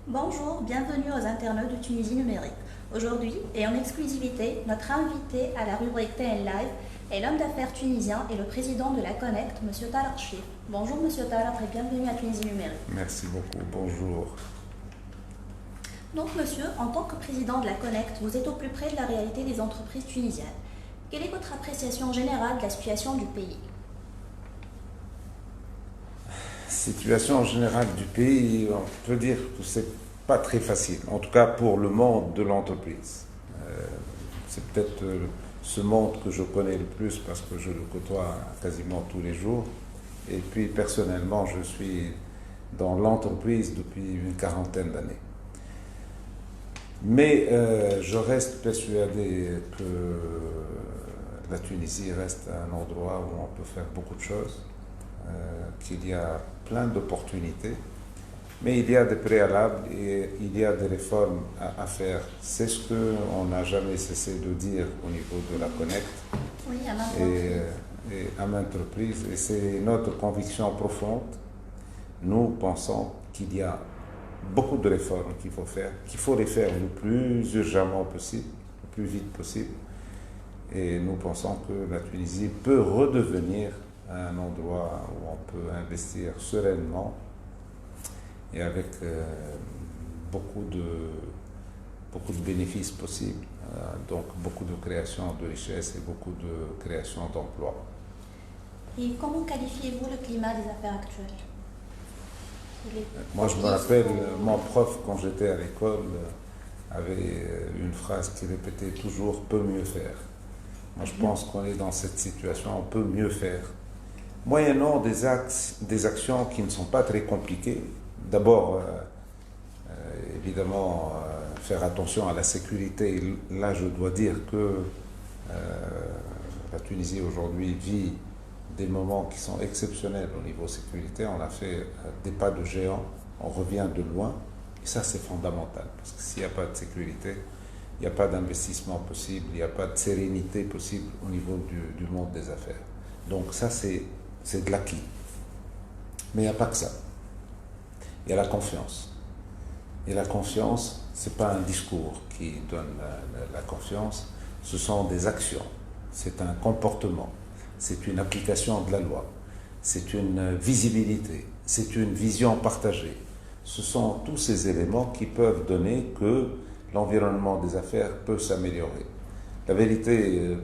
Bonjour, bienvenue aux internautes de Tunisie numérique. Aujourd'hui, et en exclusivité, notre invité à la rubrique TN Live est l'homme d'affaires tunisien et le président de la Connect, M. Tarek Chir. Bonjour M. Tarek et bienvenue à Tunisie numérique. Merci beaucoup, bonjour. Donc monsieur, en tant que président de la Connect, vous êtes au plus près de la réalité des entreprises tunisiennes. Quelle est votre appréciation générale de la situation du pays? Situation générale du pays, on peut dire que c'est pas très facile, en tout cas pour le monde de l'entreprise. C'est peut-être ce monde que je connais le plus parce que je le côtoie quasiment tous les jours. Et puis personnellement, je suis dans l'entreprise depuis une quarantaine d'années. Mais je reste persuadé que la Tunisie reste un endroit où on peut faire beaucoup de choses, qu'il y a plein d'opportunités, mais il y a des préalables et il y a des réformes à faire. C'est ce qu'on n'a jamais cessé de dire au niveau de la Connect Oui, à maintes reprises. et à maintes reprises, et c'est notre conviction profonde. Nous pensons qu'il y a beaucoup de réformes qu'il faut les faire le plus urgemment possible, le plus vite possible. Et nous pensons que la Tunisie peut redevenir un endroit où on peut investir sereinement et avec beaucoup de bénéfices possibles. Donc beaucoup de création de richesses et beaucoup de création d'emplois. Et comment qualifiez-vous le climat des affaires actuelles? Moi, je me rappelle, mon prof, quand j'étais à l'école, avait une phrase qui répétait toujours « peut mieux faire ». Moi, je pense qu'on est dans cette situation, on peut mieux faire. Moyennant des actions qui ne sont pas très compliquées. D'abord, évidemment, faire attention à la sécurité. Là, je dois dire que la Tunisie aujourd'hui vit des moments qui sont exceptionnels au niveau sécurité. On a fait des pas de géant, on revient de loin. Et ça, c'est fondamental. Parce que s'il n'y a pas de sécurité, il n'y a pas d'investissement possible, il n'y a pas de sérénité possible au niveau du monde des affaires. Donc ça, c'est de l'acquis. Mais il n'y a pas que ça. Il y a la confiance. Et la confiance, ce n'est pas un discours qui donne la confiance, ce sont des actions. C'est un comportement. C'est une application de la loi. C'est une visibilité. C'est une vision partagée. Ce sont tous ces éléments qui peuvent donner que l'environnement des affaires peut s'améliorer. La vérité,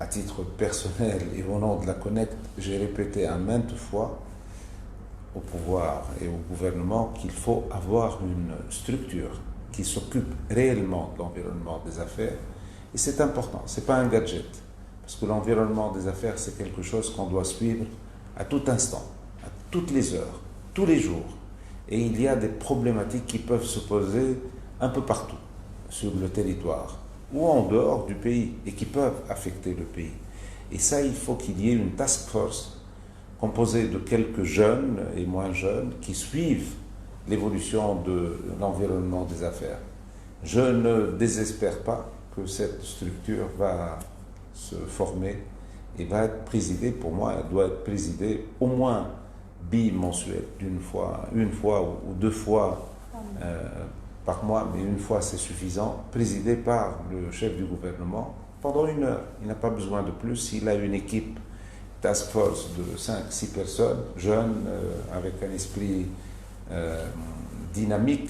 à titre personnel et au nom de la Connect, j'ai répété à maintes fois au pouvoir et au gouvernement qu'il faut avoir une structure qui s'occupe réellement de l'environnement des affaires. Et c'est important, ce n'est pas un gadget. Parce que l'environnement des affaires, c'est quelque chose qu'on doit suivre à tout instant, à toutes les heures, tous les jours. Et il y a des problématiques qui peuvent se poser un peu partout sur le territoire ou en dehors du pays et qui peuvent affecter le pays. Et ça, il faut qu'il y ait une task force composée de quelques jeunes et moins jeunes qui suivent l'évolution de l'environnement des affaires. Je ne désespère pas que cette structure va se former et va être présidée, pour moi, elle doit être présidée au moins bimensuel, une fois ou deux fois par mois, mais une fois c'est suffisant, présidée par le chef du gouvernement pendant une heure. Il n'a pas besoin de plus. Il a une équipe task force de 5-6 personnes, jeunes, avec un esprit dynamique.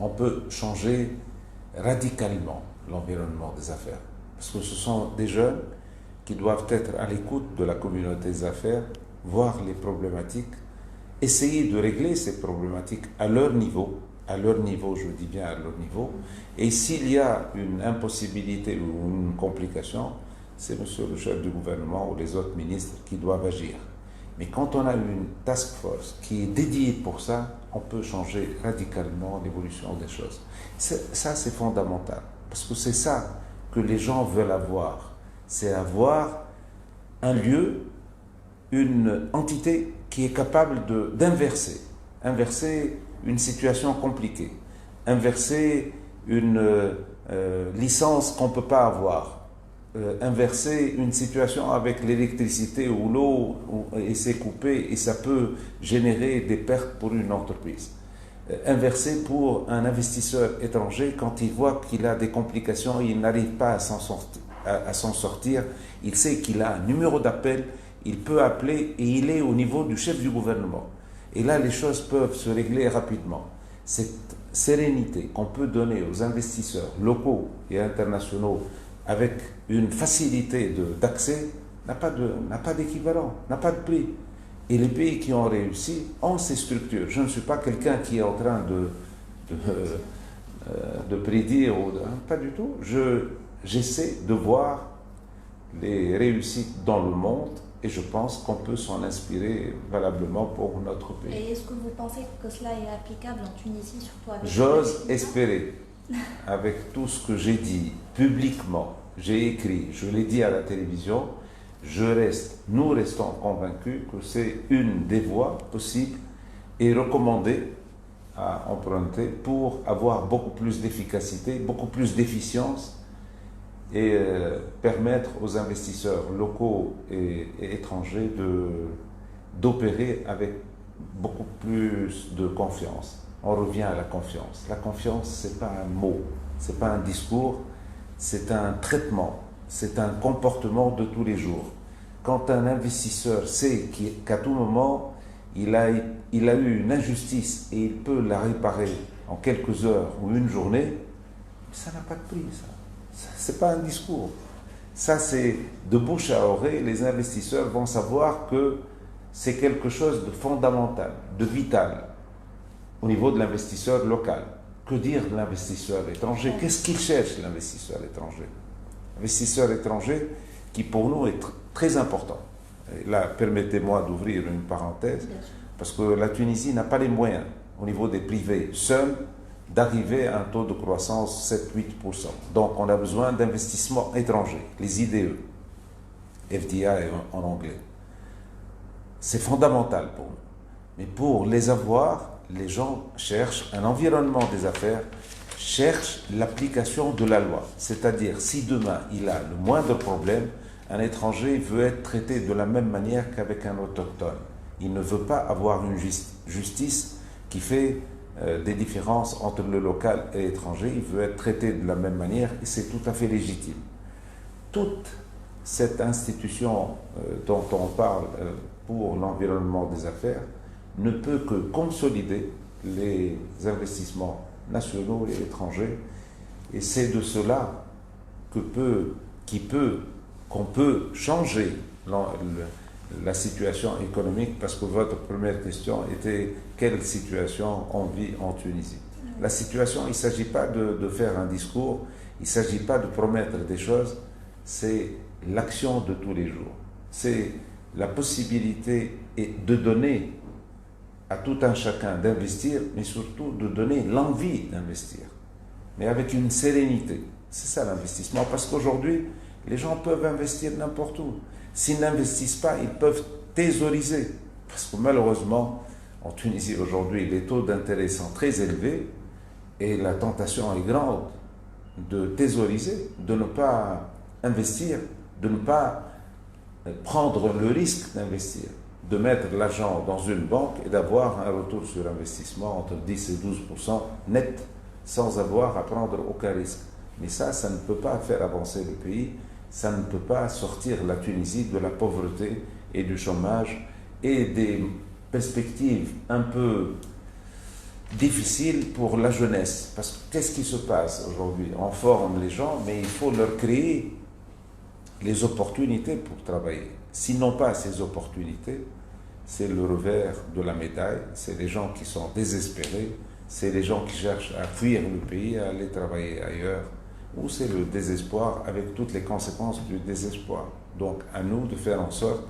On peut changer radicalement l'environnement des affaires. Parce que ce sont des jeunes qui doivent être à l'écoute de la communauté des affaires, voir les problématiques, essayer de régler ces problématiques à leur niveau, je dis bien à leur niveau, et s'il y a une impossibilité ou une complication, c'est monsieur le chef du gouvernement ou les autres ministres qui doivent agir. Mais quand on a une task force qui est dédiée pour ça, on peut changer radicalement l'évolution des choses. Ça, c'est fondamental, parce que c'est ça que les gens veulent avoir. C'est avoir un lieu, une entité qui est capable inverser une situation compliquée, inverser une licence qu'on ne peut pas avoir, inverser une situation avec l'électricité ou l'eau et c'est coupé et ça peut générer des pertes pour une entreprise. inversée pour un investisseur étranger quand il voit qu'il a des complications, il n'arrive pas à s'en sortir, il sait qu'il a un numéro d'appel, il peut appeler et il est au niveau du chef du gouvernement. Et là, les choses peuvent se régler rapidement. Cette sérénité qu'on peut donner aux investisseurs locaux et internationaux avec une facilité d'accès n'a pas d'équivalent, n'a pas de prix. Et les pays qui ont réussi ont ces structures. Je ne suis pas quelqu'un qui est en train de prédire, pas du tout. J'essaie de voir les réussites dans le monde et je pense qu'on peut s'en inspirer valablement pour notre pays. Et est-ce que vous pensez que cela est applicable en Tunisie, surtout avec... J'ose espérer, avec tout ce que j'ai dit publiquement, j'ai écrit, je l'ai dit à la télévision, nous restons convaincus que c'est une des voies possibles et recommandées à emprunter pour avoir beaucoup plus d'efficacité, beaucoup plus d'efficience et permettre aux investisseurs locaux et étrangers d'opérer avec beaucoup plus de confiance. On revient à la confiance. La confiance, ce n'est pas un mot, ce n'est pas un discours, c'est un traitement, c'est un comportement de tous les jours. Quand un investisseur sait qu'à tout moment, il a eu une injustice et il peut la réparer en quelques heures ou une journée, ça n'a pas de prix, ça. Ce n'est pas un discours. Ça, c'est de bouche à oreille, les investisseurs vont savoir que c'est quelque chose de fondamental, de vital au niveau de l'investisseur local. Que dire de l'investisseur étranger? Qu'est-ce qu'il cherche, l'investisseur étranger? L'investisseur étranger qui, pour nous, est très important. Et là, permettez-moi d'ouvrir une parenthèse, parce que la Tunisie n'a pas les moyens, au niveau des privés, seuls, d'arriver à un taux de croissance 7-8%. Donc, on a besoin d'investissements étrangers, les IDE, FDI en anglais. C'est fondamental pour nous. Mais pour les avoir, les gens cherchent un environnement des affaires, cherchent l'application de la loi. C'est-à-dire, si demain, il a le moindre problème, un étranger veut être traité de la même manière qu'avec un autochtone. Il ne veut pas avoir une justice qui fait des différences entre le local et l'étranger. Il veut être traité de la même manière et c'est tout à fait légitime. Toute cette institution dont on parle pour l'environnement des affaires ne peut que consolider les investissements nationaux et étrangers. Et c'est de cela qu'on peut changer la situation économique, parce que votre première question était quelle situation on vit en Tunisie. La situation, il ne s'agit pas de faire un discours, il ne s'agit pas de promettre des choses, c'est l'action de tous les jours. C'est la possibilité de donner à tout un chacun d'investir, mais surtout de donner l'envie d'investir, mais avec une sérénité. C'est ça l'investissement, parce qu'aujourd'hui, les gens peuvent investir n'importe où. S'ils n'investissent pas, ils peuvent thésauriser. Parce que malheureusement, en Tunisie aujourd'hui, les taux d'intérêt sont très élevés et la tentation est grande de thésauriser, de ne pas investir, de ne pas prendre le risque d'investir, de mettre l'argent dans une banque et d'avoir un retour sur investissement entre 10 et 12% net, sans avoir à prendre aucun risque. Mais ça ne peut pas faire avancer le pays, ça ne peut pas sortir la Tunisie de la pauvreté et du chômage et des perspectives un peu difficiles pour la jeunesse. Parce que qu'est-ce qui se passe aujourd'hui? On forme les gens, mais il faut leur créer les opportunités pour travailler. S'ils n'ont pas ces opportunités, c'est le revers de la médaille, c'est les gens qui sont désespérés, c'est les gens qui cherchent à fuir le pays, à aller travailler ailleurs, ou c'est le désespoir avec toutes les conséquences du désespoir. Donc à nous de faire en sorte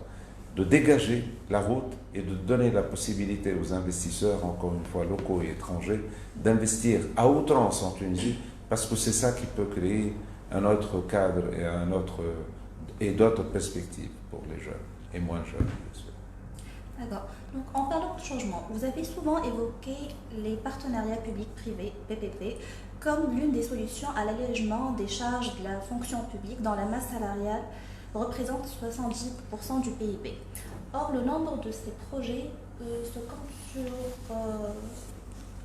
de dégager la route et de donner la possibilité aux investisseurs, encore une fois locaux et étrangers, d'investir à outrance en Tunisie, parce que c'est ça qui peut créer un autre cadre et d'autres perspectives pour les jeunes et moins jeunes, bien sûr. D'accord. Donc, en parlant de changement, vous avez souvent évoqué les partenariats publics-privés, PPP, comme l'une des solutions à l'allègement des charges de la fonction publique dont la masse salariale représente 70% du PIB. Or, le nombre de ces projets se compte sur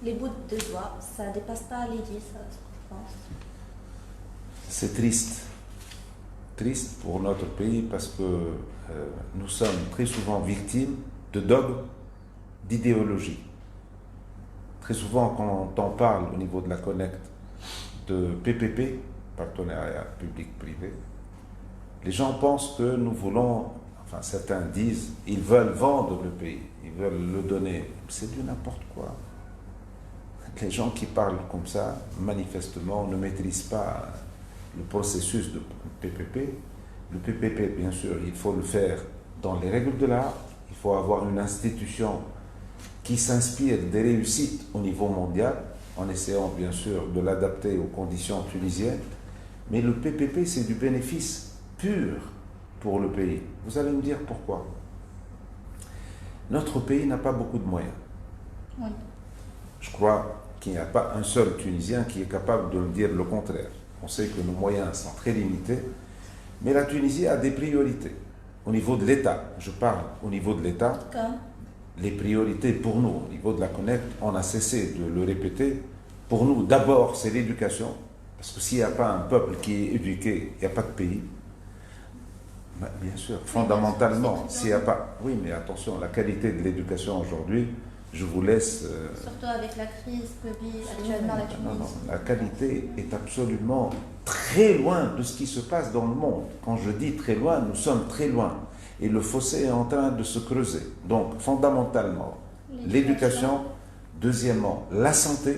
les bouts de doigts, ça dépasse pas les 10, je pense. C'est triste. Triste pour notre pays parce que nous sommes très souvent victimes de dogmes, d'idéologie. Très souvent, quand on parle au niveau de la Connect de PPP, partenariat public-privé, les gens pensent que nous voulons, enfin certains disent, ils veulent vendre le pays, ils veulent le donner. C'est du n'importe quoi. Les gens qui parlent comme ça, manifestement, ne maîtrisent pas le processus de PPP. Le PPP, bien sûr, il faut le faire dans les règles de l'art. Il faut avoir une institution qui s'inspire des réussites au niveau mondial, en essayant bien sûr de l'adapter aux conditions tunisiennes. Mais le PPP, c'est du bénéfice pur pour le pays. Vous allez me dire pourquoi. Notre pays n'a pas beaucoup de moyens. Oui. Je crois qu'il n'y a pas un seul Tunisien qui est capable de dire le contraire. On sait que nos moyens sont très limités, mais la Tunisie a des priorités. Au niveau de l'État, je parle au niveau de l'État, Comme les priorités pour nous, au niveau de la Connect, on a cessé de le répéter. Pour nous, d'abord, c'est l'éducation, parce que s'il n'y a pas un peuple qui est éduqué, il n'y a pas de pays. Ben, bien sûr, fondamentalement, s'il n'y a pas... Oui, mais attention, la qualité de l'éducation aujourd'hui, je vous laisse... surtout avec la crise que vit actuellement la Tunisie. Non, la qualité est absolument très loin de ce qui se passe dans le monde. Quand je dis très loin, nous sommes très loin. Et le fossé est en train de se creuser. Donc, fondamentalement, l'éducation. Deuxièmement, la santé.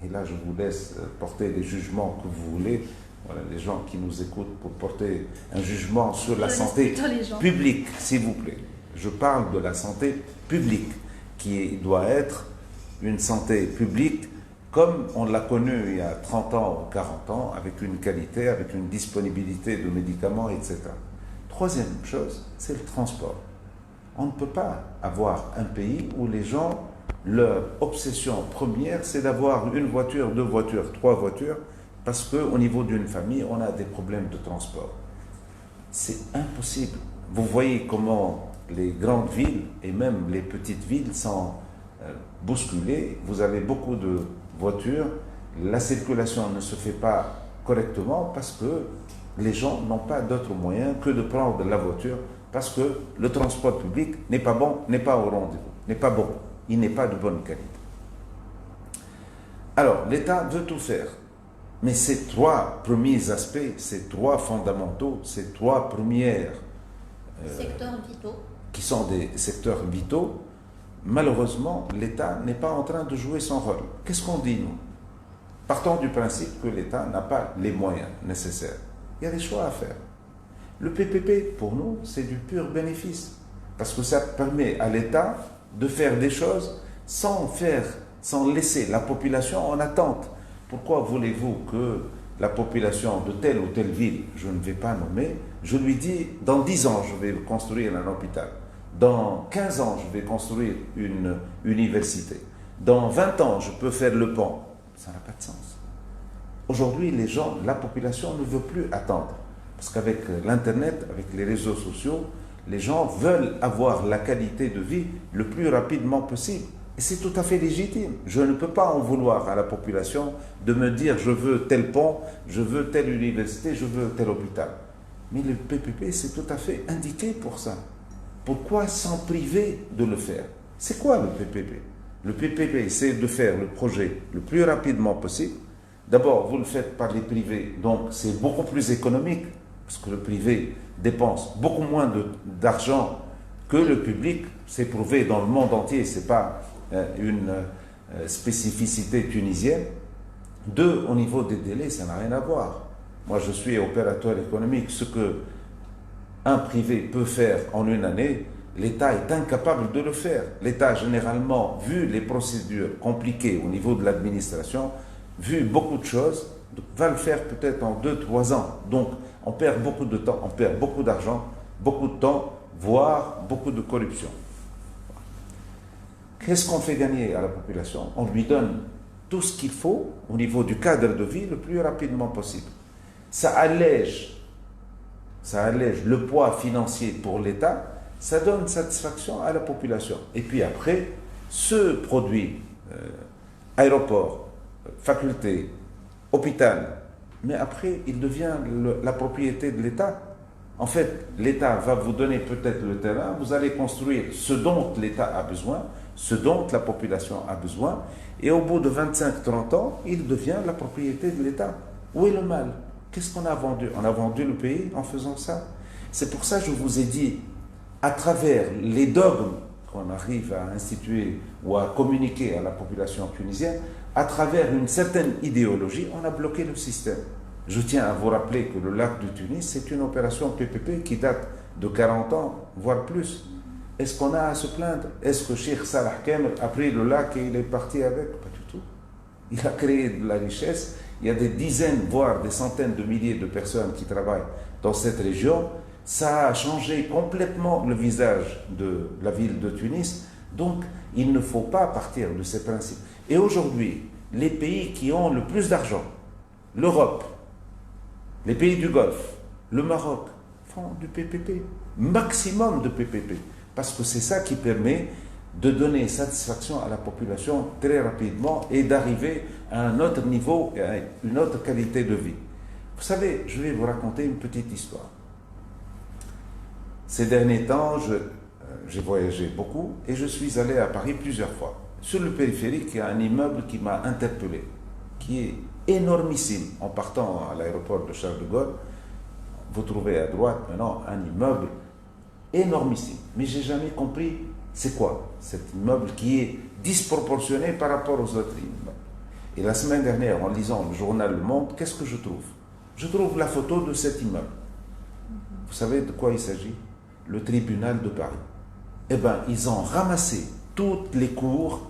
Et là, je vous laisse porter les jugements que vous voulez. Voilà, les gens qui nous écoutent pour porter un jugement sur la santé publique, s'il vous plaît. Je parle de la santé publique, qui doit être une santé publique comme on l'a connue il y a 30 ans ou 40 ans, avec une qualité, avec une disponibilité de médicaments, etc. Troisième chose, c'est le transport. On ne peut pas avoir un pays où les gens, leur obsession première, c'est d'avoir une voiture, deux voitures, trois voitures, parce qu'au niveau d'une famille, on a des problèmes de transport. C'est impossible. Vous voyez comment les grandes villes et même les petites villes sont bousculées. Vous avez beaucoup de voitures, la circulation ne se fait pas correctement parce que les gens n'ont pas d'autre moyen que de prendre la voiture parce que le transport public n'est pas bon, n'est pas au rendez-vous, n'est pas bon, il n'est pas de bonne qualité. Alors, l'État veut tout faire, mais ces trois premiers aspects, ces trois fondamentaux, ces trois premières secteurs vitaux, qui sont des secteurs vitaux, malheureusement, l'État n'est pas en train de jouer son rôle. Qu'est-ce qu'on dit, nous? Partons du principe que l'État n'a pas les moyens nécessaires. Il y a des choix à faire. Le PPP, pour nous, c'est du pur bénéfice. Parce que ça permet à l'État de faire des choses sans laisser la population en attente. Pourquoi voulez-vous que la population de telle ou telle ville, je ne vais pas nommer, je lui dis, dans 10 ans, je vais construire un hôpital. Dans 15 ans, je vais construire une université. Dans 20 ans, je peux faire le pont. Ça n'a pas de sens. Aujourd'hui, les gens, la population ne veut plus attendre. Parce qu'avec l'Internet, avec les réseaux sociaux, les gens veulent avoir la qualité de vie le plus rapidement possible. Et c'est tout à fait légitime. Je ne peux pas en vouloir à la population de me dire je veux tel pont, je veux telle université, je veux tel hôpital. Mais le PPP, c'est tout à fait indiqué pour ça. Pourquoi s'en priver de le faire? C'est quoi le PPP? Le PPP, c'est de faire le projet le plus rapidement possible. D'abord, vous le faites par les privés, donc c'est beaucoup plus économique, parce que le privé dépense beaucoup moins d'argent que le public. C'est prouvé dans le monde entier, ce n'est pas une spécificité tunisienne. Deux, au niveau des délais, ça n'a rien à voir. Moi, je suis opérateur économique. Ce que un privé peut faire en une année, l'État est incapable de le faire. L'État, généralement, vu les procédures compliquées au niveau de l'administration, vu beaucoup de choses, va le faire peut-être en 2-3 ans. Donc, on perd beaucoup de temps, on perd beaucoup d'argent, beaucoup de temps, voire beaucoup de corruption. Qu'est-ce qu'on fait gagner à la population? On lui donne tout ce qu'il faut au niveau du cadre de vie le plus rapidement possible. Ça allège le poids financier pour l'État, ça donne satisfaction à la population. Et puis après, ce produit aéroport, faculté, hôpital. Mais après, il devient la propriété de l'État. En fait, l'État va vous donner peut-être le terrain, vous allez construire ce dont l'État a besoin, ce dont la population a besoin, et au bout de 25-30 ans, il devient la propriété de l'État. Où est le mal? Qu'est-ce qu'on a vendu? On a vendu le pays en faisant ça. C'est pour ça que je vous ai dit, à travers les dogmes qu'on arrive à instituer ou à communiquer à la population tunisienne, à travers une certaine idéologie, on a bloqué le système. Je tiens à vous rappeler que le lac de Tunis, c'est une opération PPP qui date de 40 ans, voire plus. Est-ce qu'on a à se plaindre? Est-ce que Cheikh Salah Kemel a pris le lac et il est parti avec? Pas du tout. Il a créé de la richesse. Il y a des dizaines, voire des centaines de milliers de personnes qui travaillent dans cette région. Ça a changé complètement le visage de la ville de Tunis. Donc, il ne faut pas partir de ces principes. Et aujourd'hui, les pays qui ont le plus d'argent, l'Europe, les pays du Golfe, le Maroc, font du PPP. Maximum de PPP. Parce que c'est ça qui permet de donner satisfaction à la population très rapidement et d'arriver à un autre niveau et à une autre qualité de vie. Vous savez, je vais vous raconter une petite histoire. Ces derniers temps, j'ai voyagé beaucoup et je suis allé à Paris plusieurs fois. Sur le périphérique, il y a un immeuble qui m'a interpellé, qui est énormissime. En partant à l'aéroport de Charles de Gaulle, vous trouvez à droite maintenant un immeuble énormissime. Mais je n'ai jamais compris c'est quoi cet immeuble qui est disproportionné par rapport aux autres immeubles. Et la semaine dernière, en lisant le journal Le Monde, qu'est-ce que je trouve? Je trouve la photo de cet immeuble. Vous savez de quoi il s'agit? Le tribunal de Paris. Eh bien, ils ont ramassé toutes les cours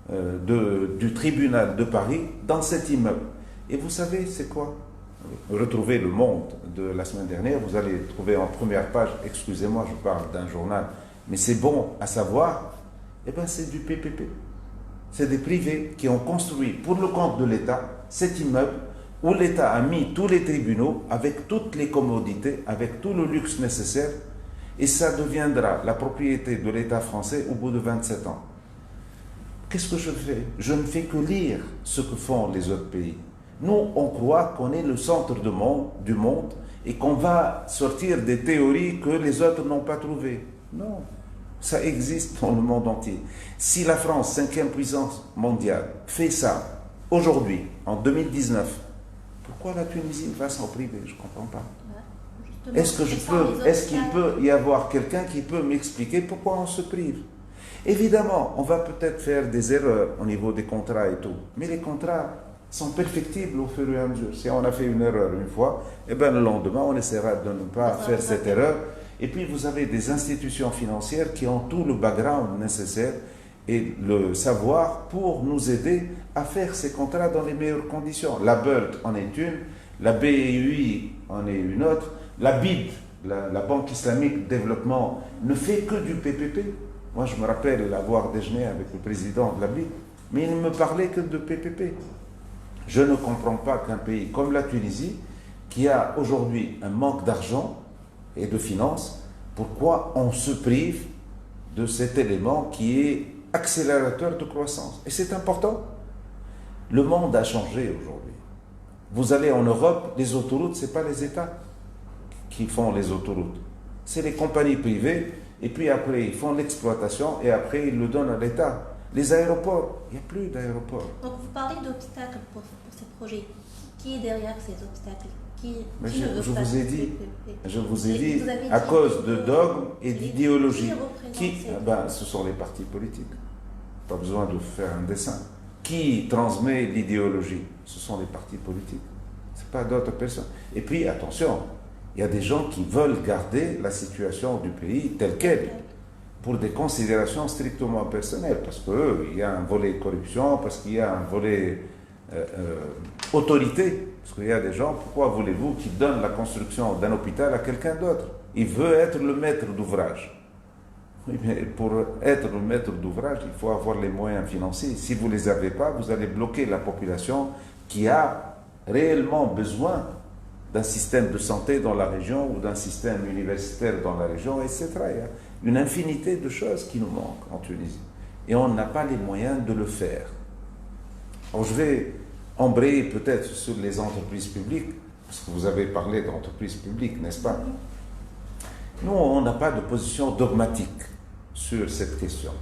du tribunal de Paris dans cet immeuble. Et vous savez, c'est quoi? Retrouvez Le Monde de la semaine dernière, vous allez trouver en première page, excusez-moi, je parle d'un journal, mais c'est bon à savoir, eh bien c'est du PPP. C'est des privés qui ont construit pour le compte de l'État cet immeuble où l'État a mis tous les tribunaux avec toutes les commodités, avec tout le luxe nécessaire, et ça deviendra la propriété de l'État français au bout de 27 ans. Qu'est-ce que je fais? Je ne fais que lire ce que font les autres pays. Nous, on croit qu'on est le centre du monde et qu'on va sortir des théories que les autres n'ont pas trouvées. Non, ça existe dans le monde entier. Si la France, cinquième puissance mondiale, fait ça aujourd'hui, en 2019, pourquoi la Tunisie va s'en priver? Je ne comprends pas. Est-ce qu'il peut y avoir quelqu'un qui peut m'expliquer pourquoi on se prive? Évidemment, on va peut-être faire des erreurs au niveau des contrats et tout, mais les contrats sont perfectibles au fur et à mesure. Si on a fait une erreur une fois, eh bien le lendemain, on essaiera de ne pas faire cette erreur. Et puis, vous avez des institutions financières qui ont tout le background nécessaire et le savoir pour nous aider à faire ces contrats dans les meilleures conditions. La BERT en est une, la BEI en est une autre, la BID, la Banque islamique de développement, ne fait que du PPP. Moi, je me rappelle avoir déjeuné avec le président de la BID, mais il ne me parlait que de PPP. Je ne comprends pas qu'un pays comme la Tunisie, qui a aujourd'hui un manque d'argent et de finances, pourquoi on se prive de cet élément qui est accélérateur de croissance? Et c'est important. Le monde a changé aujourd'hui. Vous allez en Europe, les autoroutes, ce n'est pas les États qui font les autoroutes. C'est les compagnies privées, et puis après, ils font l'exploitation, et après, ils le donnent à l'État. Les aéroports, il n'y a plus d'aéroports. Donc vous parlez d'obstacles pour ces projets. Qui est derrière ces obstacles? Je vous ai dit, à cause de dogmes et d'idéologie. Ce sont les partis politiques. Pas besoin de faire un dessin. Qui transmet l'idéologie? Ce sont les partis politiques. Ce n'est pas d'autres personnes. Et puis, attention, il y a des gens qui veulent garder la situation du pays telle qu'elle, pour des considérations strictement personnelles, parce qu'il y a un volet corruption, parce qu'il y a un volet autorité, parce qu'il y a des gens, pourquoi voulez-vous qu'ils donnent la construction d'un hôpital à quelqu'un d'autre? Il veut être le maître d'ouvrage. Oui, mais pour être le maître d'ouvrage, il faut avoir les moyens financiers. Si vous ne les avez pas, vous allez bloquer la population qui a réellement besoin d'un système de santé dans la région ou d'un système universitaire dans la région, etc. Il y a une infinité de choses qui nous manquent en Tunisie. Et on n'a pas les moyens de le faire. Alors, je vais embrayer peut-être sur les entreprises publiques, parce que vous avez parlé d'entreprises publiques, n'est-ce pas? Nous, on n'a pas de position dogmatique sur cette question.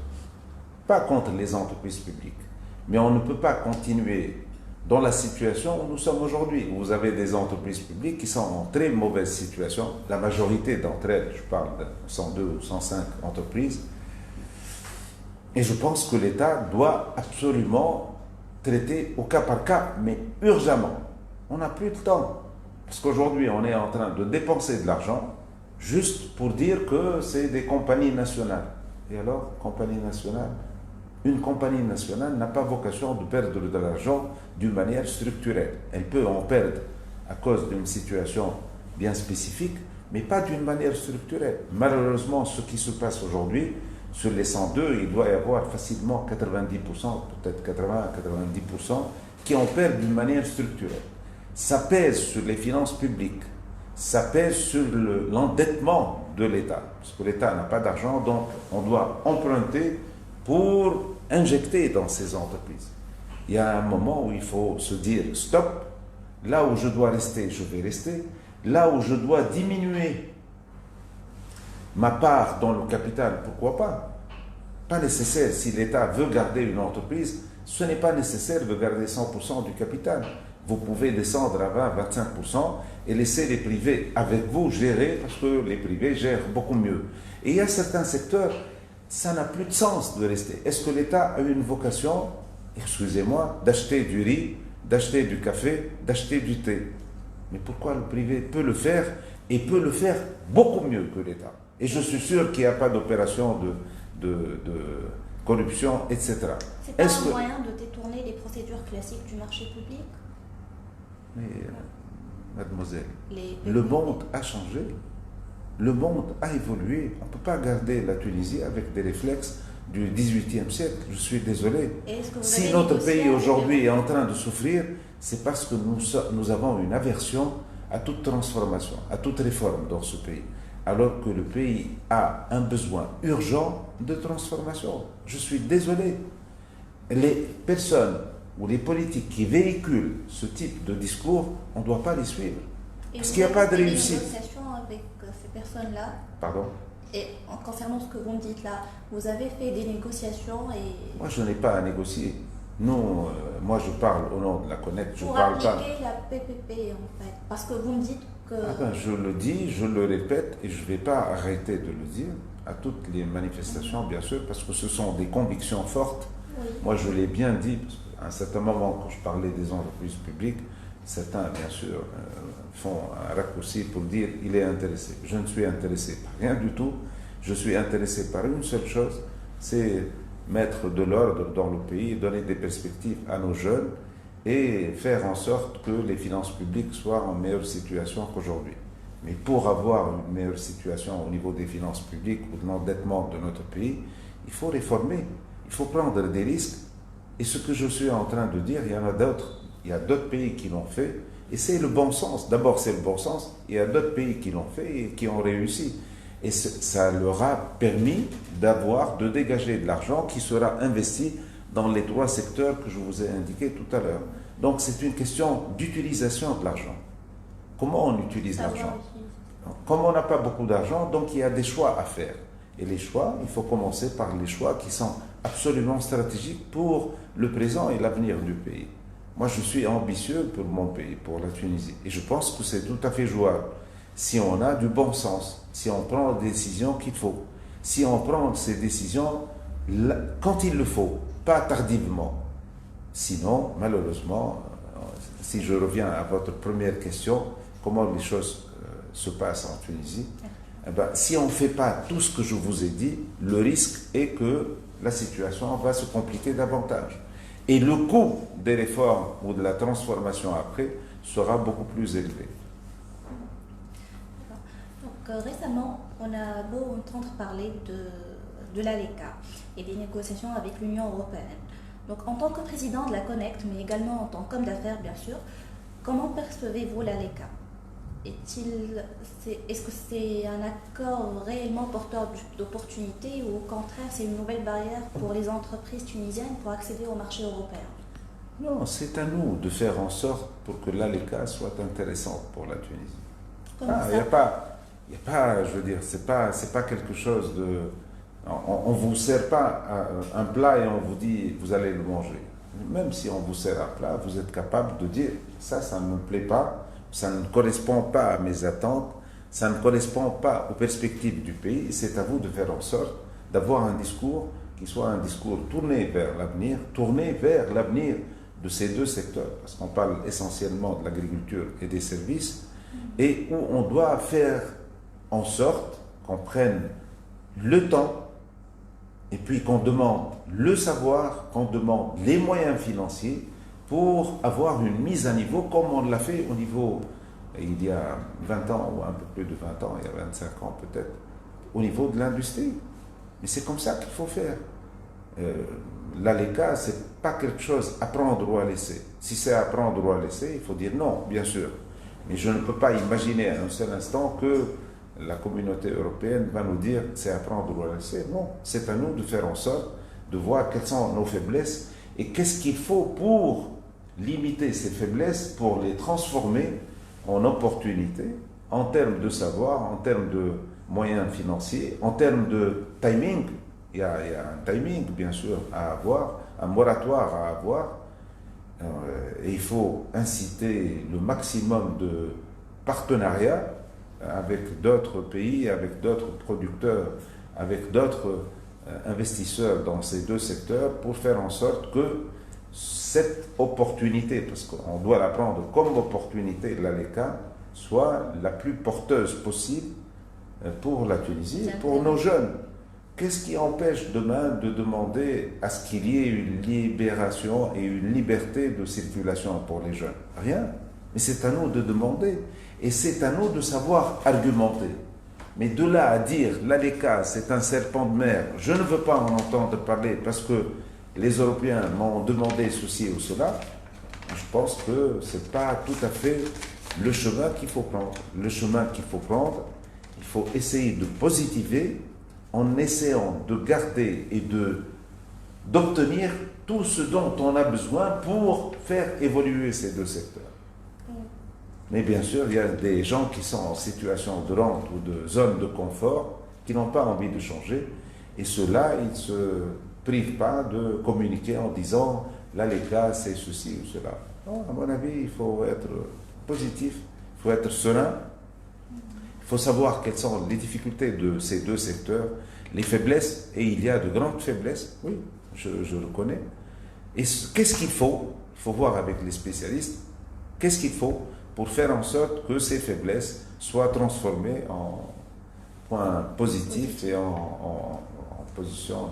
Pas contre les entreprises publiques. Mais on ne peut pas continuer dans la situation où nous sommes aujourd'hui. Vous avez des entreprises publiques qui sont en très mauvaise situation. La majorité d'entre elles, je parle de 102 ou 105 entreprises. Et je pense que l'État doit absolument traiter au cas par cas, mais urgemment. On n'a plus de temps. Parce qu'aujourd'hui, on est en train de dépenser de l'argent juste pour dire que c'est des compagnies nationales. Et alors, compagnie nationale? Une compagnie nationale n'a pas vocation de perdre de l'argent d'une manière structurelle. Elle peut en perdre à cause d'une situation bien spécifique, mais pas d'une manière structurelle. Malheureusement, ce qui se passe aujourd'hui, sur les 102, il doit y avoir facilement 90%, peut-être 80-90%, qui en perdent d'une manière structurelle. Ça pèse sur les finances publiques, ça pèse sur l'endettement de l'État, parce que l'État n'a pas d'argent, donc on doit emprunter pour injecter dans ces entreprises. Il y a un moment où il faut se dire stop, là où je dois rester, je vais rester, là où je dois diminuer ma part dans le capital, pourquoi pas? Pas nécessaire, si l'État veut garder une entreprise, ce n'est pas nécessaire de garder 100% du capital. Vous pouvez descendre à 20-25% et laisser les privés avec vous gérer, parce que les privés gèrent beaucoup mieux. Et il y a certains secteurs, ça n'a plus de sens de rester. Est-ce que l'État a une vocation, excusez-moi, d'acheter du riz, d'acheter du café, d'acheter du thé? Mais pourquoi le privé peut le faire et peut le faire beaucoup mieux que l'État? Et je suis sûr qu'il n'y a pas d'opération de corruption, etc. C'est pas un moyen de détourner les procédures classiques du marché public? Mais, mademoiselle, le monde a changé. Le monde a évolué. On ne peut pas garder la Tunisie avec des réflexes du XVIIIe siècle. Je suis désolé. Si notre pays aujourd'hui est en train de souffrir, c'est parce que nous avons une aversion à toute transformation, à toute réforme dans ce pays. Alors que le pays a un besoin urgent de transformation. Je suis désolé. Les personnes ou les politiques qui véhiculent ce type de discours, on ne doit pas les suivre. Parce qu'il n'y a pas de réussite. Avec ces personnes-là. Pardon? Et en concernant ce que vous me dites là, vous avez fait des négociations et... Moi, je n'ai pas à négocier. Non, moi, je parle au nom de la Connect. Pour appliquer la PPP, en fait. Parce que vous me dites que... je le dis, je le répète, et je ne vais pas arrêter de le dire à toutes les manifestations, bien sûr, parce que ce sont des convictions fortes. Oui. Moi, je l'ai bien dit, parce qu'à un certain moment, quand je parlais des entreprises publiques, certains, bien sûr, font un raccourci pour dire il est intéressé. Je ne suis intéressé par rien du tout. Je suis intéressé par une seule chose, c'est mettre de l'ordre dans le pays, donner des perspectives à nos jeunes et faire en sorte que les finances publiques soient en meilleure situation qu'aujourd'hui. Mais pour avoir une meilleure situation au niveau des finances publiques ou de l'endettement de notre pays, il faut réformer, il faut prendre des risques. Et ce que je suis en train de dire, il y en a d'autres. Il y a d'autres pays qui l'ont fait, et c'est le bon sens. D'abord, c'est le bon sens. Il y a d'autres pays qui l'ont fait et qui ont réussi. Et ça leur a permis de dégager de l'argent qui sera investi dans les 3 secteurs que je vous ai indiqués tout à l'heure. Donc, c'est une question d'utilisation de l'argent. Comment on utilise l'argent? Comme on n'a pas beaucoup d'argent, donc il y a des choix à faire. Et les choix, il faut commencer par les choix qui sont absolument stratégiques pour le présent et l'avenir du pays. Moi, je suis ambitieux pour mon pays, pour la Tunisie. Et je pense que c'est tout à fait jouable. Si on a du bon sens, si on prend les décisions qu'il faut, si on prend ces décisions quand il le faut, pas tardivement. Sinon, malheureusement, si je reviens à votre première question, comment les choses se passent en Tunisie, eh ben, si on ne fait pas tout ce que je vous ai dit, le risque est que la situation va se compliquer davantage. Et le coût des réformes ou de la transformation après sera beaucoup plus élevé. Donc récemment, on a beau entendre parler de l'ALECA et des négociations avec l'Union européenne. Donc en tant que président de la Connect, mais également en tant qu'homme d'affaires bien sûr, comment percevez-vous l'ALECA? Est-ce que c'est un accord réellement porteur d'opportunités ou au contraire c'est une nouvelle barrière pour les entreprises tunisiennes pour accéder au marché européen? Non, c'est à nous de faire en sorte pour que l'ALECA soit intéressante pour la Tunisie. Comment Il n'y ça? a pas, je veux dire, c'est pas quelque chose de. On ne vous sert pas un plat et on vous dit vous allez le manger. Même si on vous sert un plat, vous êtes capable de dire ça ne me plaît pas, ça ne correspond pas à mes attentes, ça ne correspond pas aux perspectives du pays. C'est à vous de faire en sorte d'avoir un discours qui soit un discours tourné vers l'avenir de ces deux secteurs, parce qu'on parle essentiellement de l'agriculture et des services, et où on doit faire en sorte qu'on prenne le temps et puis qu'on demande le savoir, qu'on demande les moyens financiers pour avoir une mise à niveau comme on l'a fait au niveau, il y a 20 ans ou un peu plus de 20 ans, il y a 25 ans peut-être, au niveau de l'industrie. Mais c'est comme ça qu'il faut faire. L'ALECA, ce n'est pas quelque chose à prendre ou à laisser. Si c'est à prendre ou à laisser, il faut dire non, bien sûr. Mais je ne peux pas imaginer à un seul instant que la communauté européenne va nous dire c'est à prendre ou à laisser. Non, c'est à nous de faire en sorte de voir quelles sont nos faiblesses et qu'est-ce qu'il faut pour limiter ces faiblesses, pour les transformer en opportunités, en termes de savoir, en termes de moyens financiers, en termes de timing. Il y a un timing, bien sûr, à avoir, un moratoire à avoir. Et il faut inciter le maximum de partenariats avec d'autres pays, avec d'autres producteurs, avec d'autres investisseurs dans ces deux secteurs pour faire en sorte que cette opportunité, parce qu'on doit la prendre comme opportunité de l'ALECA, soit la plus porteuse possible pour la Tunisie et pour nos jeunes. Qu'est-ce qui empêche demain de demander à ce qu'il y ait une libération et une liberté de circulation pour les jeunes? Rien. Mais c'est à nous de demander. Et c'est à nous de savoir argumenter. Mais de là à dire l'ALECA, c'est un serpent de mer, je ne veux pas en entendre parler parce que les Européens m'ont demandé ceci ou cela, je pense que ce n'est pas tout à fait le chemin qu'il faut prendre. Le chemin qu'il faut prendre, il faut essayer de positiver en essayant de garder et d'obtenir tout ce dont on a besoin pour faire évoluer ces deux secteurs. Mais bien sûr, il y a des gens qui sont en situation de rente ou de zone de confort, qui n'ont pas envie de changer, et ceux-là, ils ne se privent pas de communiquer en disant l'ALECA, c'est ceci ou cela. Non, à mon avis, il faut être positif, il faut être serein, il faut savoir quelles sont les difficultés de ces deux secteurs, les faiblesses, et il y a de grandes faiblesses, oui, je le connais. Et qu'est-ce qu'il faut? Il faut voir avec les spécialistes, qu'est-ce qu'il faut pour faire en sorte que ces faiblesses soient transformées en points positifs et en position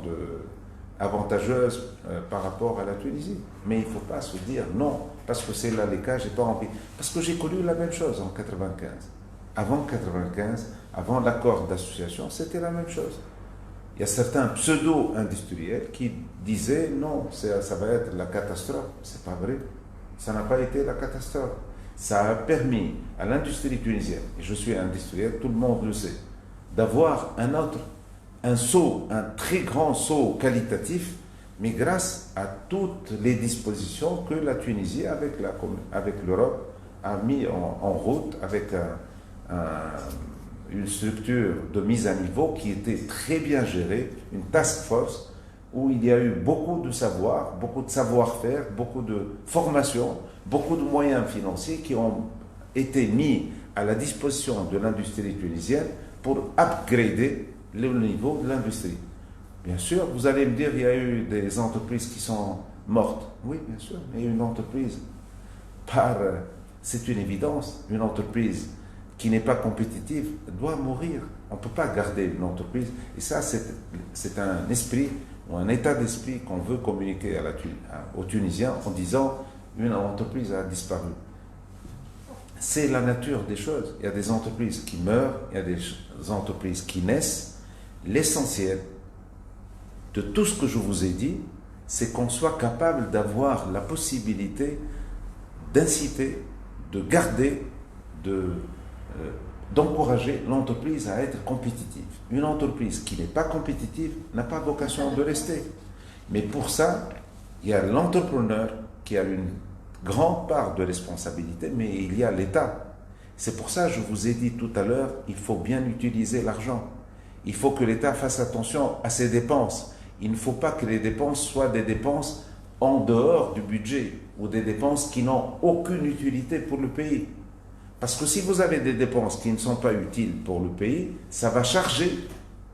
avantageuse par rapport à la Tunisie. Mais il ne faut pas se dire non, parce que c'est l'ALECA, j'ai pas envie. Parce que j'ai connu la même chose en 95. Avant 95, avant l'accord d'association, c'était la même chose. Il y a certains pseudo-industriels qui disaient non, ça va être la catastrophe. C'est pas vrai. Ça n'a pas été la catastrophe. Ça a permis à l'industrie tunisienne, et je suis industriel, tout le monde le sait, d'avoir un très grand saut qualitatif, mais grâce à toutes les dispositions que la Tunisie, avec l'Europe, a mis en route, avec une structure de mise à niveau qui était très bien gérée, une task force, où il y a eu beaucoup de savoir, beaucoup de savoir-faire, beaucoup de formation, beaucoup de moyens financiers qui ont été mis à la disposition de l'industrie tunisienne pour upgrader le niveau de l'industrie. Bien sûr, vous allez me dire, il y a eu des entreprises qui sont mortes. Oui, bien sûr, mais une entreprise, c'est une évidence, une entreprise qui n'est pas compétitive doit mourir. On ne peut pas garder une entreprise. Et ça, c'est un esprit ou un état d'esprit qu'on veut communiquer aux Tunisiens en disant une entreprise a disparu. C'est la nature des choses. Il y a des entreprises qui meurent, il y a des entreprises qui naissent. L'essentiel de tout ce que je vous ai dit, c'est qu'on soit capable d'avoir la possibilité d'inciter, de garder, d'encourager l'entreprise à être compétitive. Une entreprise qui n'est pas compétitive n'a pas vocation de rester. Mais pour ça, il y a l'entrepreneur, qui a une grande part de responsabilité, mais il y a l'État. C'est pour ça que je vous ai dit tout à l'heure, il faut bien utiliser l'argent. Il faut que l'État fasse attention à ses dépenses. Il ne faut pas que les dépenses soient des dépenses en dehors du budget ou des dépenses qui n'ont aucune utilité pour le pays. Parce que si vous avez des dépenses qui ne sont pas utiles pour le pays, ça va charger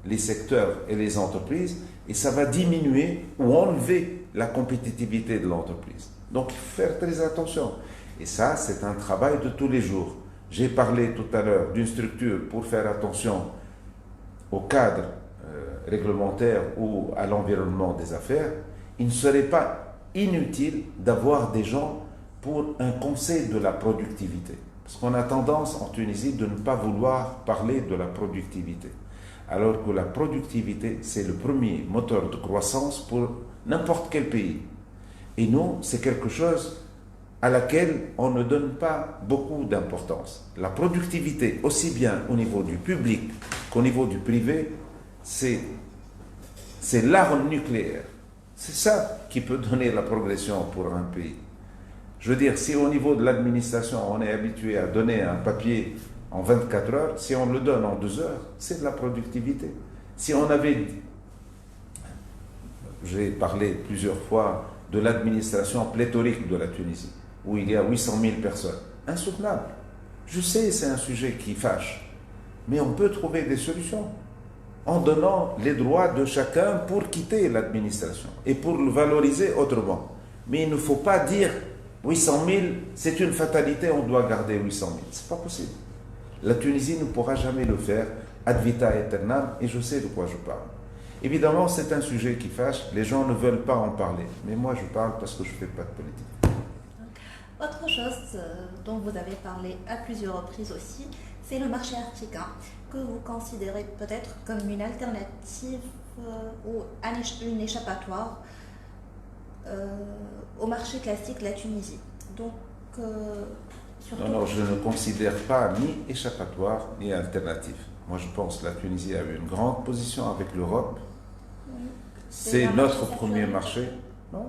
les secteurs et les entreprises et ça va diminuer ou enlever la compétitivité de l'entreprise. Donc il faut faire très attention. Et ça, c'est un travail de tous les jours. J'ai parlé tout à l'heure d'une structure pour faire attention au cadre réglementaire ou à l'environnement des affaires. Il ne serait pas inutile d'avoir des gens pour un conseil de la productivité. Parce qu'on a tendance en Tunisie de ne pas vouloir parler de la productivité. Alors que la productivité, c'est le premier moteur de croissance pour n'importe quel pays. Et nous, c'est quelque chose à laquelle on ne donne pas beaucoup d'importance. La productivité, aussi bien au niveau du public qu'au niveau du privé, c'est l'arme nucléaire. C'est ça qui peut donner la progression pour un pays. Je veux dire, si au niveau de l'administration, on est habitué à donner un papier en 24 heures, si on le donne en 2 heures, c'est de la productivité. Si on avait... J'ai parlé plusieurs fois de l'administration pléthorique de la Tunisie, où il y a 800 000 personnes. Insoutenable. Je sais, c'est un sujet qui fâche, mais on peut trouver des solutions en donnant les droits de chacun pour quitter l'administration et pour le valoriser autrement. Mais il ne faut pas dire 800 000, c'est une fatalité, on doit garder 800 000. Ce n'est pas possible. La Tunisie ne pourra jamais le faire ad vita aeternam, et je sais de quoi je parle. Évidemment, c'est un sujet qui fâche, les gens ne veulent pas en parler. Mais moi, je parle parce que je ne fais pas de politique. Autre chose dont vous avez parlé à plusieurs reprises aussi, c'est le marché africain, que vous considérez peut-être comme une alternative ou une échappatoire au marché classique de la Tunisie. Donc, surtout... Non, je ne considère pas ni échappatoire ni alternative. Moi, je pense que la Tunisie a eu une grande position avec l'Europe. Oui. C'est notre premier marché. Non.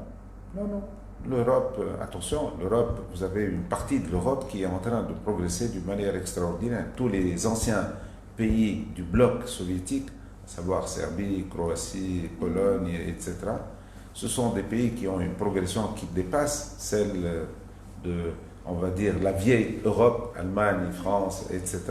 L'Europe, attention, l'Europe, vous avez une partie de l'Europe qui est en train de progresser d'une manière extraordinaire. Tous les anciens pays du bloc soviétique, à savoir Serbie, Croatie, Pologne, etc., ce sont des pays qui ont une progression qui dépasse celle de, on va dire, la vieille Europe, Allemagne, France, etc.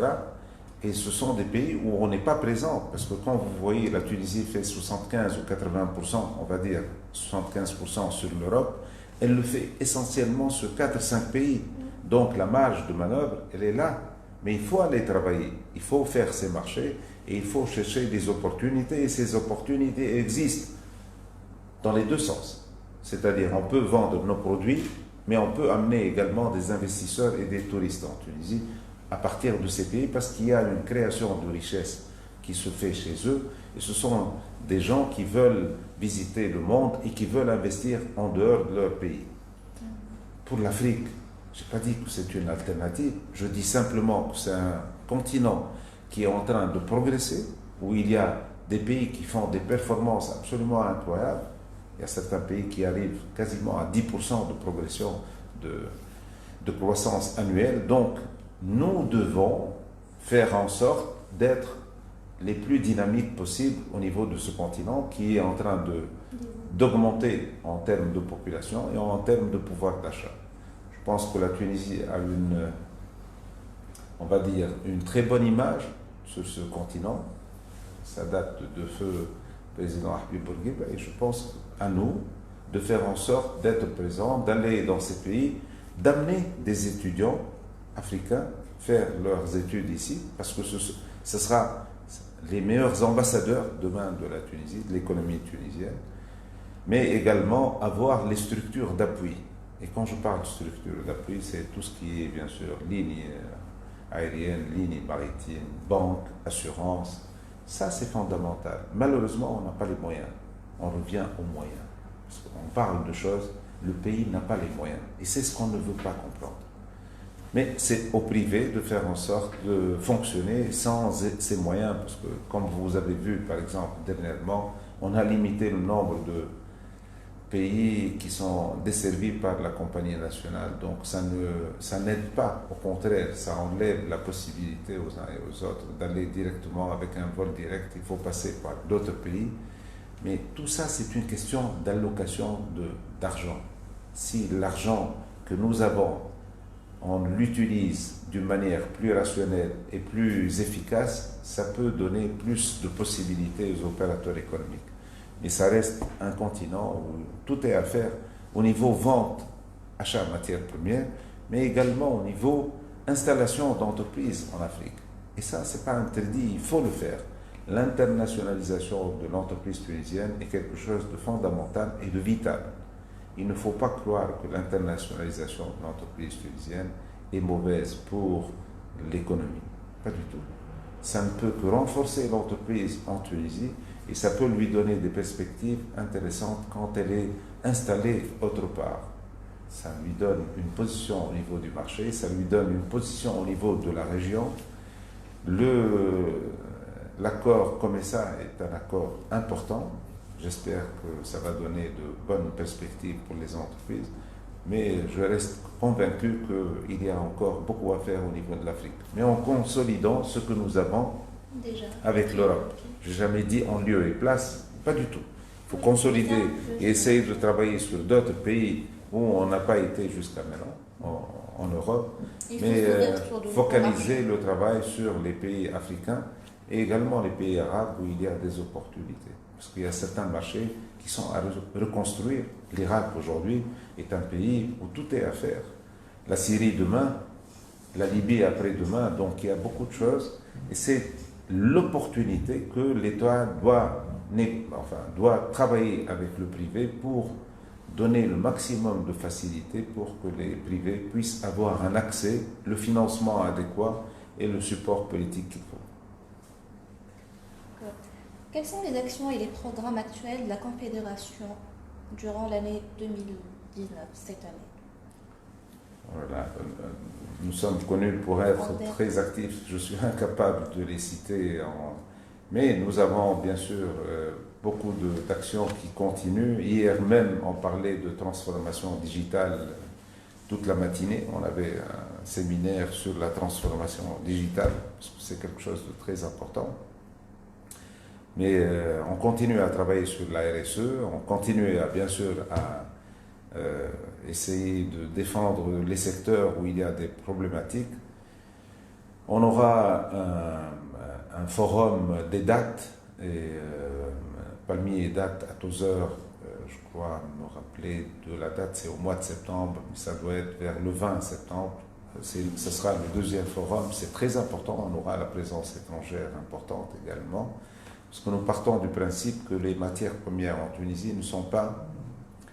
Et ce sont des pays où on n'est pas présent, parce que quand vous voyez la Tunisie fait 75 ou 80%, on va dire 75% sur l'Europe, elle le fait essentiellement sur 4-5 pays. Donc la marge de manœuvre, elle est là. Mais il faut aller travailler, il faut faire ces marchés et il faut chercher des opportunités. Et ces opportunités existent dans les deux sens. C'est-à-dire on peut vendre nos produits, mais on peut amener également des investisseurs et des touristes en Tunisie à partir de ces pays parce qu'il y a une création de richesse qui se fait chez eux. Et ce sont des gens qui veulent visiter le monde et qui veulent investir en dehors de leur pays. Pour l'Afrique, je n'ai pas dit que c'est une alternative, je dis simplement que c'est un continent qui est en train de progresser, où il y a des pays qui font des performances absolument incroyables. Il y a certains pays qui arrivent quasiment à 10% de progression de croissance annuelle. Donc, nous devons faire en sorte d'être les plus dynamiques possibles au niveau de ce continent qui est en train d'augmenter en termes de population et en termes de pouvoir d'achat. Je pense que la Tunisie a on va dire, une très bonne image sur ce continent. Ça date de feu président Habib Bourguiba et je pense à nous de faire en sorte d'être présents, d'aller dans ces pays, d'amener des étudiants africains faire leurs études ici, parce que ce sera les meilleurs ambassadeurs demain de la Tunisie, de l'économie tunisienne, mais également avoir les structures d'appui. Et quand je parle de structures d'appui, c'est tout ce qui est bien sûr ligne aérienne, ligne maritime, banque, assurance. Ça, c'est fondamental. Malheureusement, on n'a pas les moyens. On revient aux moyens. Parce qu'on parle de choses, le pays n'a pas les moyens. Et c'est ce qu'on ne veut pas comprendre. Mais c'est au privé de faire en sorte de fonctionner sans ces moyens, parce que comme vous avez vu par exemple dernièrement, on a limité le nombre pays qui sont desservis par la compagnie nationale. Donc ça n'aide pas, au contraire, ça enlève la possibilité aux uns et aux autres d'aller directement avec un vol direct. Il faut passer par d'autres pays. Mais tout ça, c'est une question d'allocation d'argent. Si l'argent que nous avons, on l'utilise d'une manière plus rationnelle et plus efficace, ça peut donner plus de possibilités aux opérateurs économiques. Mais ça reste un continent où tout est à faire au niveau vente, achat de matières premières, mais également au niveau installation d'entreprises en Afrique. Et ça, ce n'est pas interdit, il faut le faire. L'internationalisation de l'entreprise tunisienne est quelque chose de fondamental et de vital. Il ne faut pas croire que l'internationalisation de l'entreprise tunisienne est mauvaise pour l'économie. Pas du tout. Ça ne peut que renforcer l'entreprise en Tunisie et ça peut lui donner des perspectives intéressantes quand elle est installée autre part. Ça lui donne une position au niveau du marché, ça lui donne une position au niveau de la région. L'accord COMESA est un accord important. J'espère que ça va donner de bonnes perspectives pour les entreprises, mais je reste convaincu qu'il y a encore beaucoup à faire au niveau de l'Afrique. Mais en consolidant ce que nous avons déjà avec l'Europe. Je n'ai jamais dit en lieu et place, pas du tout. Il faut consolider et essayer de travailler sur d'autres pays où on n'a pas été jusqu'à maintenant, en Europe, mais focaliser le travail sur les pays africains et également les pays arabes où il y a des opportunités. Parce qu'il y a certains marchés qui sont à reconstruire. L'Irak aujourd'hui est un pays où tout est à faire. La Syrie demain, la Libye après-demain, donc il y a beaucoup de choses. Et c'est l'opportunité que l'État doit travailler avec le privé pour donner le maximum de facilité pour que les privés puissent avoir un accès, le financement adéquat et le support politique qu'il faut. Quelles sont les actions et les programmes actuels de la Confédération durant l'année 2019, cette année? Voilà. Nous sommes connus pour être très actifs. Je suis incapable de les citer, mais nous avons bien sûr beaucoup d'actions qui continuent. Hier même, on parlait de transformation digitale toute la matinée. On avait un séminaire sur la transformation digitale, parce que c'est quelque chose de très important. Mais on continue à travailler sur la RSE, on continue bien sûr à essayer de défendre les secteurs où il y a des problématiques. On aura un forum des dates, et Palmier et dates à 12 heures, je crois me rappeler de la date, c'est au mois de septembre, mais ça doit être vers le 20 septembre. Ce sera le deuxième forum, c'est très important, on aura la présence étrangère importante également. Parce que nous partons du principe que les matières premières en Tunisie ne sont pas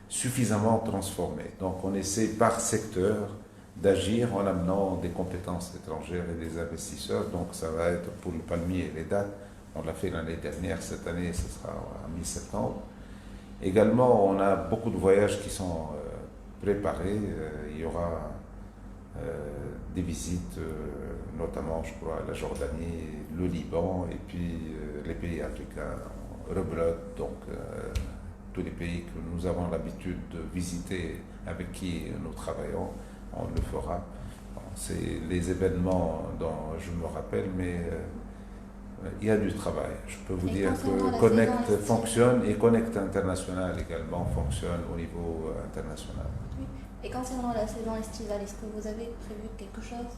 suffisamment transformées. Donc on essaie par secteur d'agir en amenant des compétences étrangères et des investisseurs. Donc ça va être pour le palmier et les dates. On l'a fait l'année dernière, cette année ce sera à mi-septembre. Également on a beaucoup de voyages qui sont préparés. Il y aura des visites, notamment je crois la Jordanie, le Liban et puis les pays africains rebelote, donc tous les pays que nous avons l'habitude de visiter, avec qui nous travaillons, on le fera. Bon, c'est les événements dont je me rappelle, mais il y a du travail. Je peux vous dire que Connect fonctionne et Connect International également fonctionne au niveau international. Oui. Et concernant la saison estivale, est-ce que vous avez prévu quelque chose?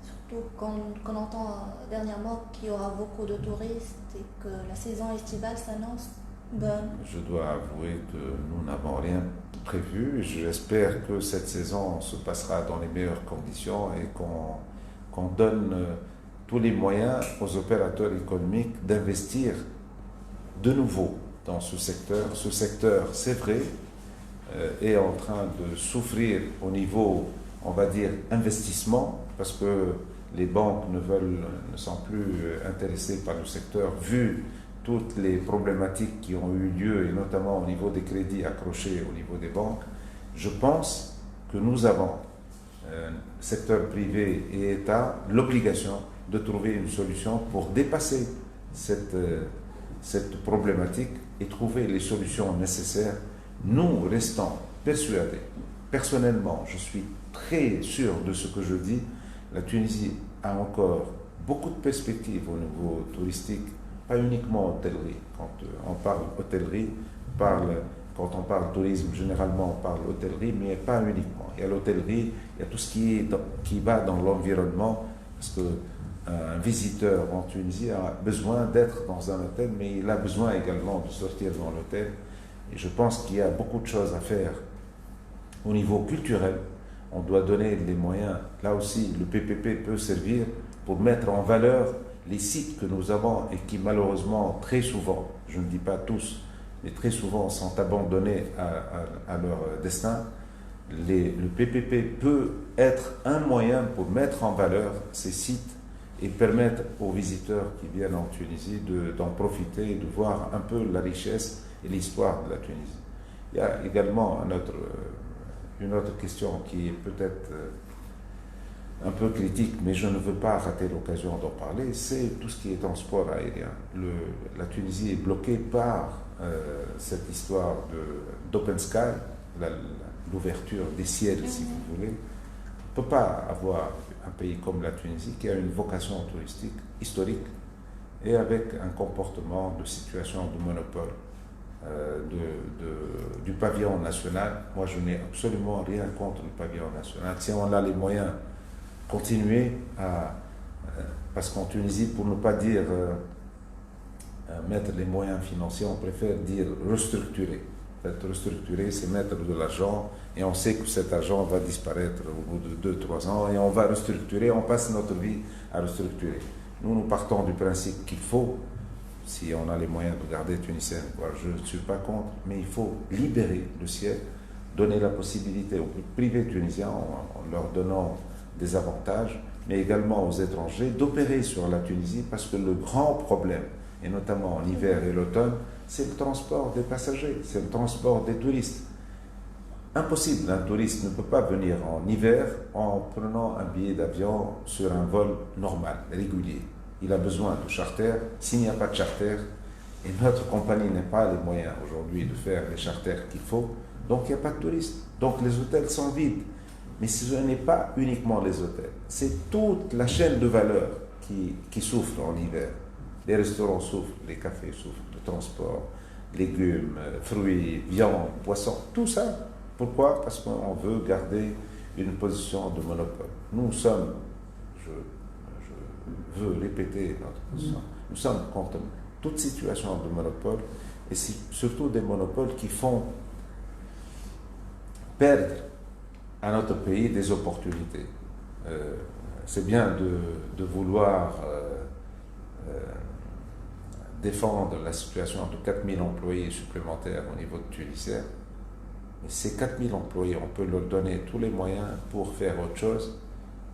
Surtout qu'on entend dernièrement qu'il y aura beaucoup de touristes et que la saison estivale s'annonce bonne. Je dois avouer que nous n'avons rien prévu. J'espère que cette saison se passera dans les meilleures conditions et qu'on donne tous les moyens aux opérateurs économiques d'investir de nouveau dans ce secteur. Ce secteur, c'est vrai, est en train de souffrir au niveau, on va dire, investissement, parce que les banques ne sont plus intéressées par le secteur, vu toutes les problématiques qui ont eu lieu, et notamment au niveau des crédits accrochés au niveau des banques. Je pense que nous avons, secteur privé et État, l'obligation de trouver une solution pour dépasser cette problématique et trouver les solutions nécessaires Nous restons persuadés, personnellement, je suis très sûr de ce que je dis, la Tunisie a encore beaucoup de perspectives au niveau touristique, pas uniquement hôtellerie. Quand on parle hôtellerie, quand on parle tourisme, généralement on parle hôtellerie, mais pas uniquement. Il y a l'hôtellerie, il y a tout ce qui va dans l'environnement, parce que un visiteur en Tunisie a besoin d'être dans un hôtel, mais il a besoin également de sortir dans l'hôtel. Et je pense qu'il y a beaucoup de choses à faire au niveau culturel. On doit donner les moyens. Là aussi, le PPP peut servir pour mettre en valeur les sites que nous avons et qui malheureusement, très souvent, je ne dis pas tous, mais très souvent sont abandonnés à leur destin. Le PPP peut être un moyen pour mettre en valeur ces sites et permettre aux visiteurs qui viennent en Tunisie d'en profiter et de voir un peu la richesse et l'histoire de la Tunisie. Il y a également une autre question qui est peut-être un peu critique, mais je ne veux pas rater l'occasion d'en parler, c'est tout ce qui est transport aérien. La Tunisie est bloquée par cette histoire d'Open Sky, l'ouverture des ciels, si vous voulez. On ne peut pas avoir un pays comme la Tunisie qui a une vocation touristique historique et avec un comportement de situation de monopole du pavillon national. Moi, je n'ai absolument rien contre le pavillon national. Si on a les moyens, continuer parce qu'en Tunisie, pour ne pas dire mettre les moyens financiers, on préfère dire restructurer. En fait, restructurer, c'est mettre de l'argent et on sait que cet argent va disparaître au bout de 2-3 ans et on va restructurer, on passe notre vie à restructurer. Nous partons du principe qu'il faut, si on a les moyens de garder Tunisiens, je ne suis pas contre, mais il faut libérer le ciel, donner la possibilité aux privés tunisiens en leur donnant des avantages, mais également aux étrangers d'opérer sur la Tunisie parce que le grand problème, et notamment en hiver et l'automne, c'est le transport des passagers, c'est le transport des touristes. Impossible, un touriste ne peut pas venir en hiver en prenant un billet d'avion sur un vol normal, régulier. Il a besoin de charter. S'il n'y a pas de charter, et notre compagnie n'a pas les moyens aujourd'hui de faire les charters qu'il faut, donc il n'y a pas de touristes. Donc les hôtels sont vides. Mais ce n'est pas uniquement les hôtels, c'est toute la chaîne de valeur qui souffre en hiver. Les restaurants souffrent, les cafés souffrent, le transport, légumes, fruits, viande, poissons, tout ça. Pourquoi? Parce qu'on veut garder une position de monopole. Nous sommes, je veux répéter notre position, nous sommes contre toute situation de monopole et surtout des monopoles qui font perdre à notre pays des opportunités. C'est bien de vouloir défendre la situation de 4000 employés supplémentaires au niveau de Tunisien, mais ces 4000 employés, on peut leur donner tous les moyens pour faire autre chose,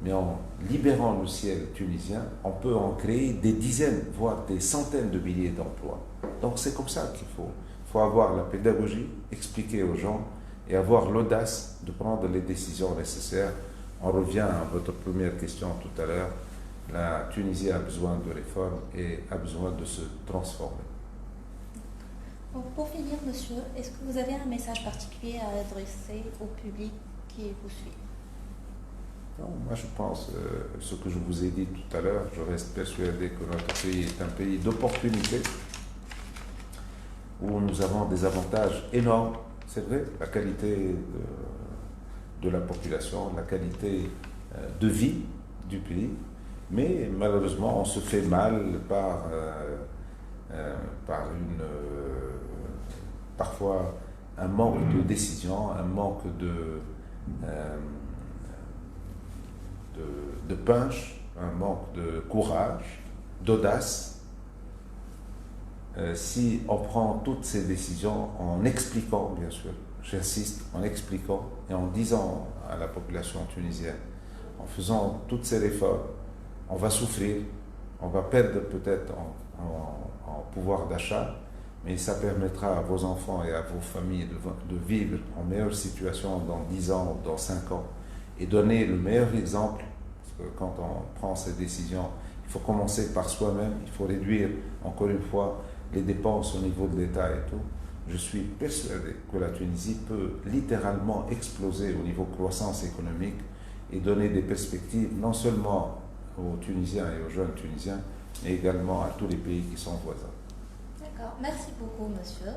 mais en libérant le ciel tunisien, on peut en créer des dizaines, voire des centaines de milliers d'emplois. Donc c'est comme ça qu'il faut avoir la pédagogie, expliquer aux gens et avoir l'audace de prendre les décisions nécessaires. On revient à votre première question tout à l'heure. La Tunisie a besoin de réformes et a besoin de se transformer. Pour finir, monsieur, est-ce que vous avez un message particulier à adresser au public qui vous suit? Non, moi je pense, ce que je vous ai dit tout à l'heure, je reste persuadé que notre pays est un pays d'opportunités où nous avons des avantages énormes. C'est vrai, la qualité de la population, la qualité de vie du pays, mais malheureusement on se fait mal par parfois un manque de décision, un manque de punch, un manque de courage, d'audace. Si on prend toutes ces décisions en expliquant, bien sûr, j'insiste, en expliquant et en disant à la population tunisienne, en faisant toutes ces réformes, on va souffrir, on va perdre peut-être en pouvoir d'achat, mais ça permettra à vos enfants et à vos familles de vivre en meilleure situation dans 10 ans ou dans 5 ans et donner le meilleur exemple, parce que quand on prend ces décisions, il faut commencer par soi-même, il faut réduire, encore une fois, les dépenses au niveau de l'État et tout. je suis persuadé que la Tunisie peut littéralement exploser au niveau croissance économique et donner des perspectives non seulement aux Tunisiens et aux jeunes Tunisiens, mais également à tous les pays qui sont voisins. D'accord, merci beaucoup monsieur.